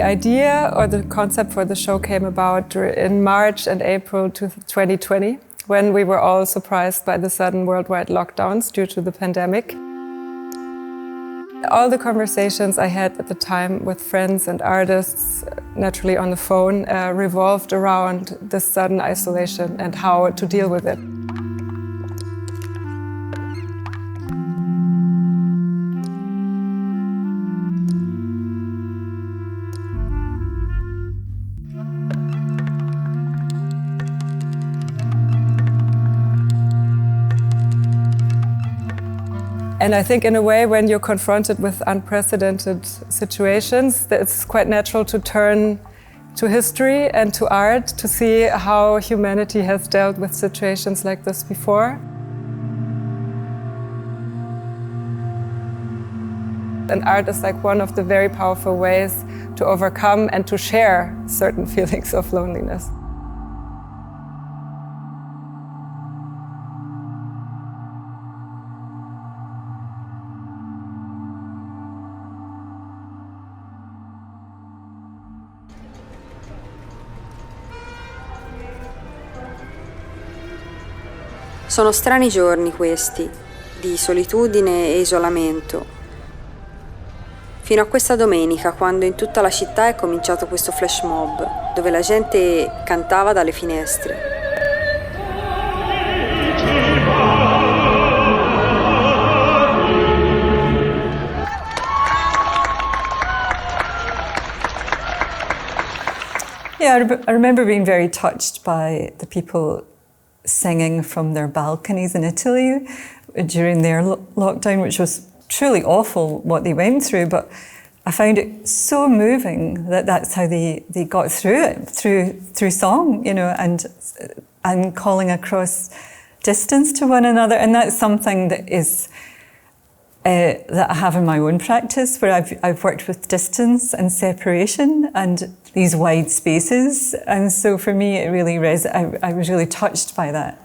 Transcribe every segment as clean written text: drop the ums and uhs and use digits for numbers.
The idea or the concept for the show came about in March and April 2020, when we were all surprised by the sudden worldwide lockdowns due to the pandemic. All the conversations I had at the time with friends and artists, naturally on the phone, revolved around this sudden isolation and how to deal with it. And I think in a way, when you're confronted with unprecedented situations, it's quite natural to turn to history and to art to see how humanity has dealt with situations like this before. And art is like one of the very powerful ways to overcome and to share certain feelings of loneliness. Sono strani giorni questi, di solitudine e isolamento. Fino a questa domenica, quando in tutta la città è cominciato questo flash mob, dove la gente cantava dalle finestre. Yeah, I remember being very touched by the people singing from their balconies in Italy during their lockdown, which was truly awful what they went through, but I found it so moving that that's how they got through it, through song, you know, and calling across distance to one another. And that's something that is that I have in my own practice, where I've worked with distance and separation and these wide spaces, and so for me it really I was really touched by that.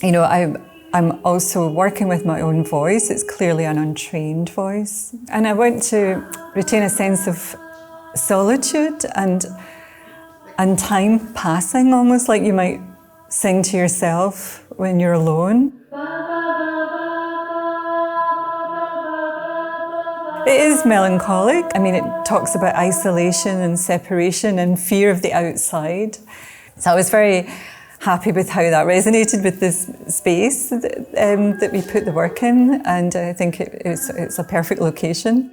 You know, I'm also working with my own voice. It's clearly an untrained voice. And I want to retain a sense of solitude and time passing, almost like you might sing to yourself when you're alone. It is melancholic. I mean, it talks about isolation and separation and fear of the outside. So I was very happy with how that resonated with this space that we put the work in, and I think it's a perfect location.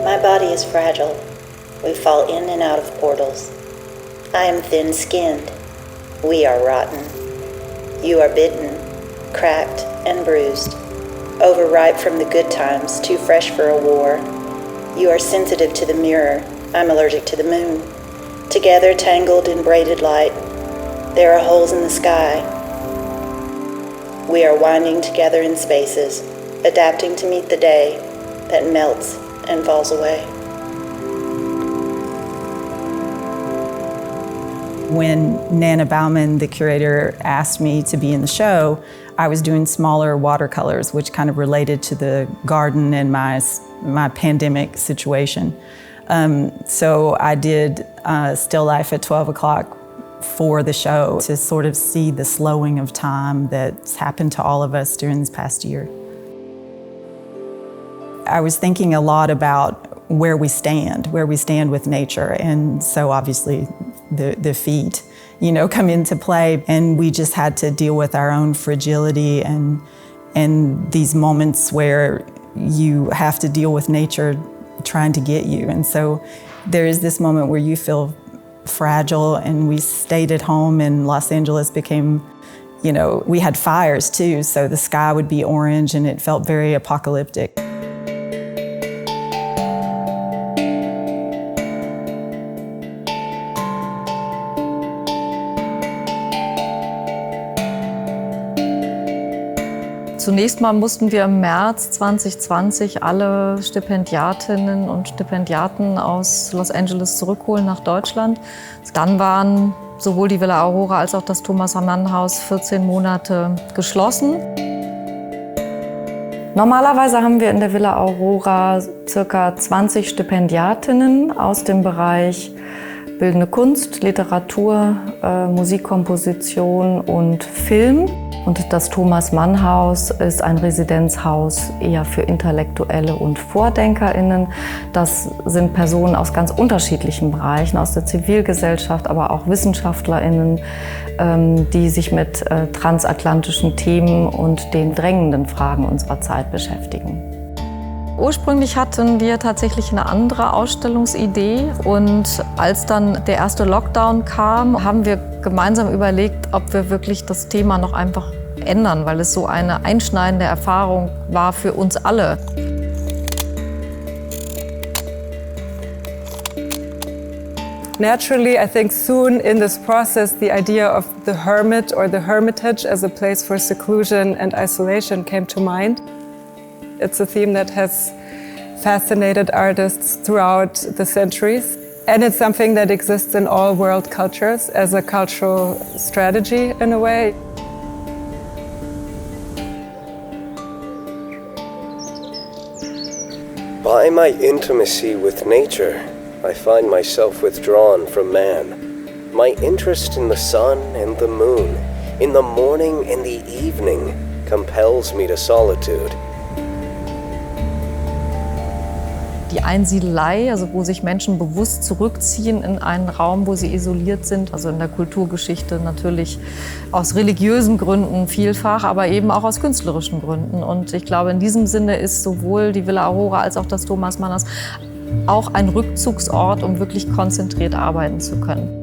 My body is fragile. We fall in and out of portals. I am thin-skinned. We are rotten. You are bitten, cracked and bruised, overripe from the good times, too fresh for a war. You are sensitive to the mirror. I'm allergic to the moon. Together, tangled in braided light, there are holes in the sky. We are winding together in spaces, adapting to meet the day that melts and falls away. When Nana Bahlmann, the curator, asked me to be in the show, I was doing smaller watercolors, which kind of related to the garden and my pandemic situation. So I did still life at 12 o'clock for the show to sort of see the slowing of time that's happened to all of us during this past year. I was thinking a lot about where we stand with nature, and so obviously the feet, you know, come into play, and we just had to deal with our own fragility and these moments where you have to deal with nature trying to get you. And so there is this moment where you feel fragile, and we stayed at home, and Los Angeles became, we had fires too, so the sky would be orange and it felt very apocalyptic. Zunächst mal mussten wir im März 2020 alle Stipendiatinnen und Stipendiaten aus Los Angeles zurückholen nach Deutschland. Dann waren sowohl die Villa Aurora als auch das Thomas-Mann-Haus 14 Monate geschlossen. Normalerweise haben wir in der Villa Aurora ca. 20 Stipendiatinnen aus dem Bereich bildende Kunst, Literatur, Musikkomposition und Film. Und das Thomas-Mann-Haus ist ein Residenzhaus eher für Intellektuelle und VordenkerInnen. Das sind Personen aus ganz unterschiedlichen Bereichen, aus der Zivilgesellschaft, aber auch WissenschaftlerInnen, die sich mit transatlantischen Themen und den drängenden Fragen unserer Zeit beschäftigen. Ursprünglich hatten wir tatsächlich eine andere Ausstellungsidee, und als dann der erste Lockdown kam, haben wir gemeinsam überlegt, ob wir wirklich das Thema noch einfach ändern, weil es so eine einschneidende Erfahrung war für uns alle. Naturally, I think soon in this process, the idea of the hermit or the hermitage as a place for seclusion and isolation came to mind. It's a theme that has fascinated artists throughout the centuries. And it's something that exists in all world cultures as a cultural strategy in a way. By my intimacy with nature, I find myself withdrawn from man. My interest in the sun and the moon, in the morning and the evening, compels me to solitude. Die Einsiedelei, also wo sich Menschen bewusst zurückziehen in einen Raum, wo sie isoliert sind, also in der Kulturgeschichte natürlich aus religiösen Gründen vielfach, aber eben auch aus künstlerischen Gründen. Und ich glaube, in diesem Sinne ist sowohl die Villa Aurora als auch das Thomas-Mann-Haus auch ein Rückzugsort, um wirklich konzentriert arbeiten zu können.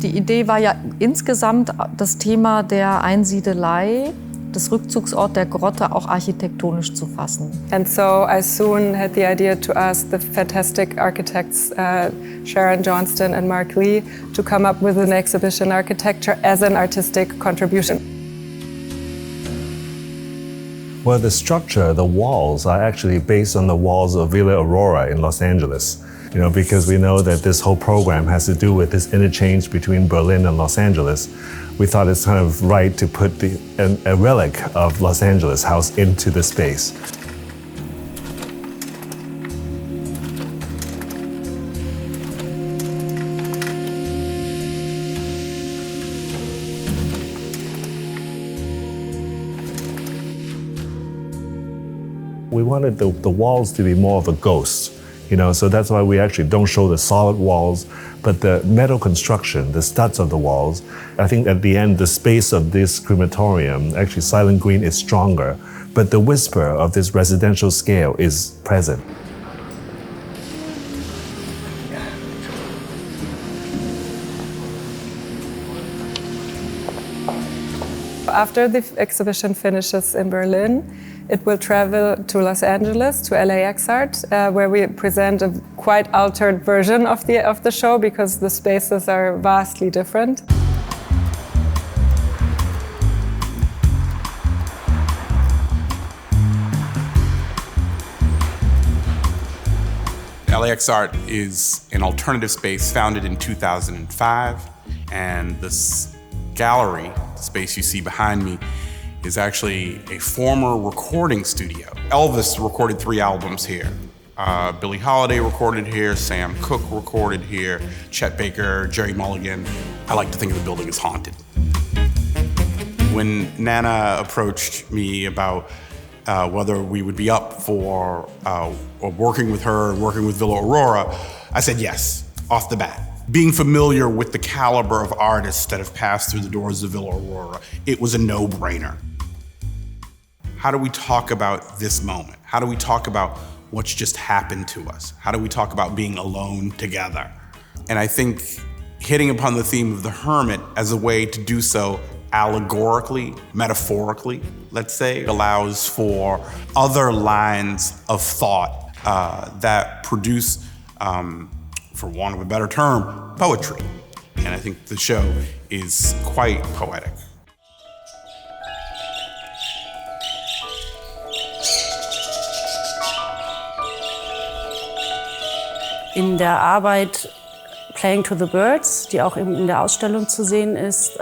Die Idee war ja insgesamt das Thema der Einsiedelei, das Rückzugsort der Grotte auch architektonisch zu fassen. And so I soon had the idea to ask the fantastic architects Sharon Johnston and Marklee to come up with an exhibition architecture as an artistic contribution. Well, the structure, the walls, are actually based on the walls of Villa Aurora in Los Angeles. Because we know that this whole program has to do with this interchange between Berlin and Los Angeles. We thought it's kind of right to put a relic of Los Angeles house into the space. We wanted the walls to be more of a ghost. So that's why we actually don't show the solid walls, but the metal construction, the studs of the walls. I think at the end, the space of this crematorium, actually Silent Green is stronger, but the whisper of this residential scale is present. After the exhibition finishes in Berlin, it will travel to Los Angeles, to LAXART, where we present a quite altered version of the show because the spaces are vastly different. LAXART is an alternative space founded in 2005, and this gallery, the space you see behind me, is actually a former recording studio. Elvis recorded 3 albums here. Billie Holiday recorded here, Sam Cooke recorded here, Chet Baker, Jerry Mulligan. I like to think of the building as haunted. When Nana approached me about whether we would be up for working with her and working with Villa Aurora, I said yes, off the bat. Being familiar with the caliber of artists that have passed through the doors of Villa Aurora, it was a no-brainer. How do we talk about this moment? How do we talk about what's just happened to us? How do we talk about being alone together? And I think hitting upon the theme of the hermit as a way to do so allegorically, metaphorically, let's say, allows for other lines of thought that produce, for want of a better term, poetry. And I think the show is quite poetic. In der Arbeit Playing to the Birds, die auch eben in der Ausstellung zu sehen ist,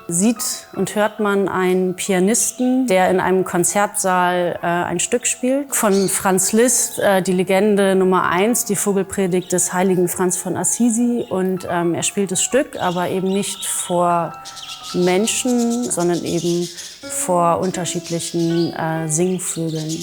sieht und hört man einen Pianisten, der in einem Konzertsaal ein Stück spielt. Von Franz Liszt, die Legende Nummer 1, die Vogelpredigt des heiligen Franz von Assisi. Und er spielt das Stück, aber eben nicht vor Menschen, sondern eben vor unterschiedlichen Singvögeln.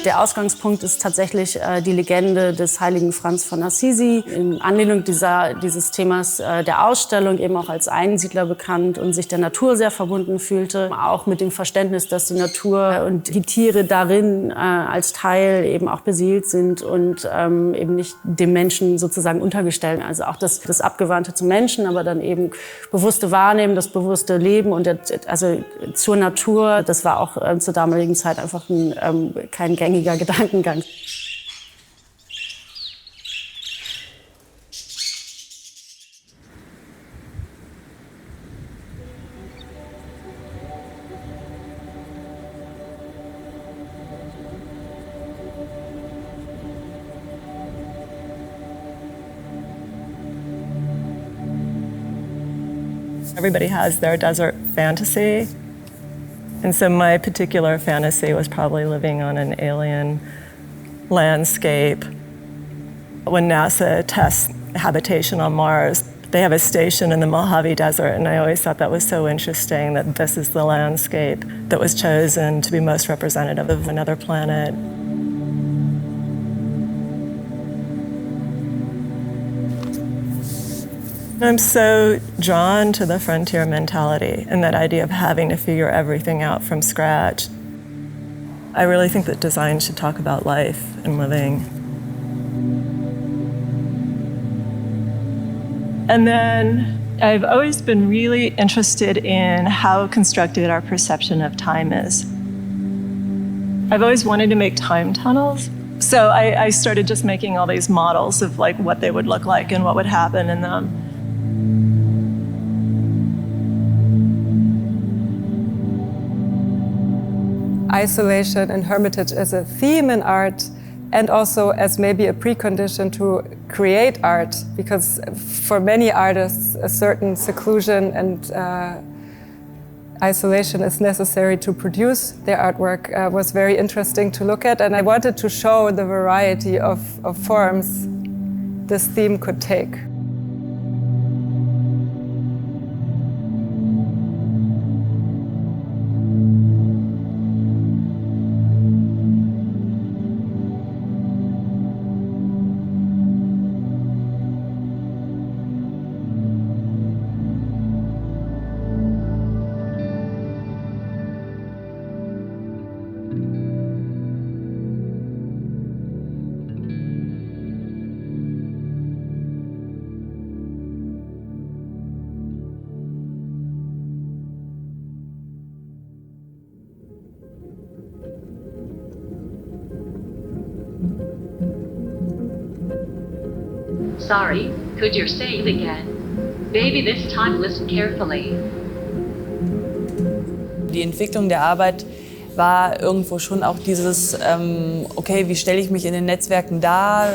Der Ausgangspunkt ist tatsächlich die Legende des heiligen Franz von Assisi. In Anlehnung dieses Themas der Ausstellung, eben auch als Einsiedler bekannt und sich der Natur sehr verbunden fühlte. Auch mit dem Verständnis, dass die Natur und die Tiere darin als Teil eben auch beseelt sind und eben nicht dem Menschen sozusagen untergestellt. Also auch das Abgewandte zum Menschen, aber dann eben bewusste Wahrnehmen, das bewusste Leben und also zur Natur. Das war auch zur damaligen Zeit einfach kein gängiger Gedankengang. Everybody has their desert fantasy. And so my particular fantasy was probably living on an alien landscape. When NASA tests habitation on Mars, they have a station in the Mojave Desert, and I always thought that was so interesting that this is the landscape that was chosen to be most representative of another planet. I'm so drawn to the frontier mentality and that idea of having to figure everything out from scratch. I really think that design should talk about life and living. And then I've always been really interested in how constructed our perception of time is. I've always wanted to make time tunnels. So I started just making all these models of like what they would look like and what would happen in them. Isolation and hermitage as a theme in art, and also as maybe a precondition to create art, because for many artists a certain seclusion and isolation is necessary to produce their artwork was very interesting to look at, and I wanted to show the variety of forms this theme could take. Sorry, could you say it again? Baby, this time listen carefully. Die Entwicklung der Arbeit war irgendwo schon auch dieses, okay, wie stelle ich mich in den Netzwerken dar,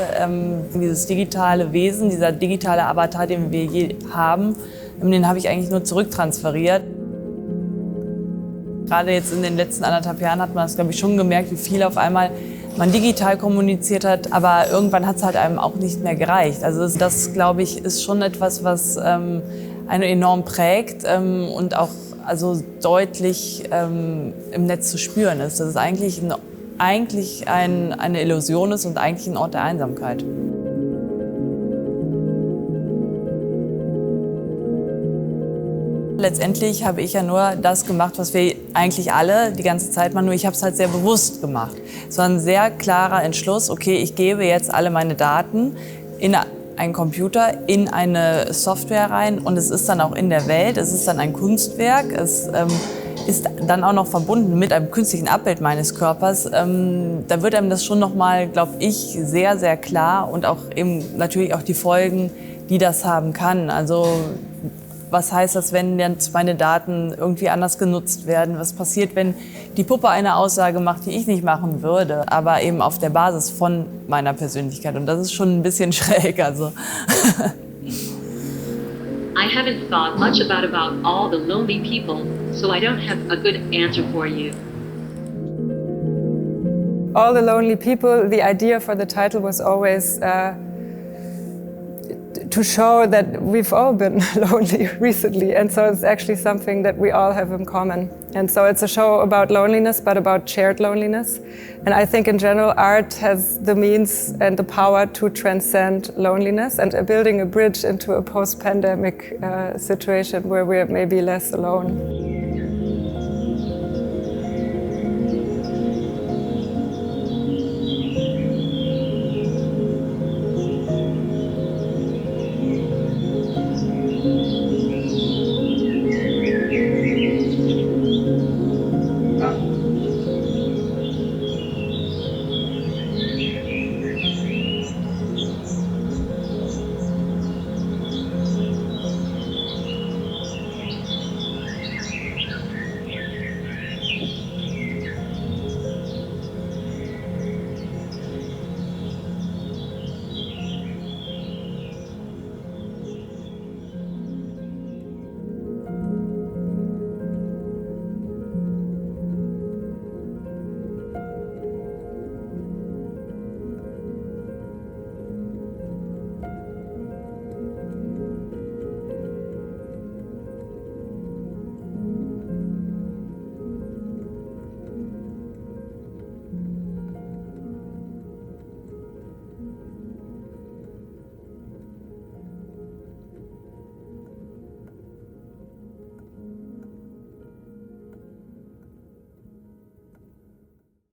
dieses digitale Wesen, dieser digitale Avatar, den wir je haben, den habe ich eigentlich nur zurücktransferiert. Gerade jetzt in den letzten 1,5 Jahren hat man das, glaube ich, schon gemerkt, wie viel auf einmal man digital kommuniziert hat, aber irgendwann hat es halt einem auch nicht mehr gereicht. Also das, glaube ich, ist schon etwas, was einen enorm prägt und auch also deutlich im Netz zu spüren ist. Dass es eigentlich eine Illusion ist und eigentlich ein Ort der Einsamkeit. letztendlich habe ich ja nur das gemacht, was wir eigentlich alle die ganze Zeit machen, nur ich habe es halt sehr bewusst gemacht. Es war ein sehr klarer Entschluss, okay, ich gebe jetzt alle meine Daten in einen Computer, in eine Software rein und es ist dann auch in der Welt, es ist dann ein Kunstwerk, es ist dann auch noch verbunden mit einem künstlichen Abbild meines Körpers. Da wird einem das schon nochmal, glaube ich, sehr, sehr klar und auch eben natürlich auch die Folgen, die das haben kann. Also was heißt das, wenn jetzt meine Daten irgendwie anders genutzt werden? Was passiert, wenn die Puppe eine Aussage macht, die ich nicht machen würde, aber eben auf der Basis von meiner Persönlichkeit? Und das ist schon ein bisschen schräg. Also. I haven't thought much about all the lonely people, so I don't have a good answer for you. All the Lonely People, the idea for the title was always to show that we've all been lonely recently, and so it's actually something that we all have in common. And so it's a show about loneliness, but about shared loneliness. And I think in general art has the means and the power to transcend loneliness and building a bridge into a post-pandemic situation where we're maybe less alone.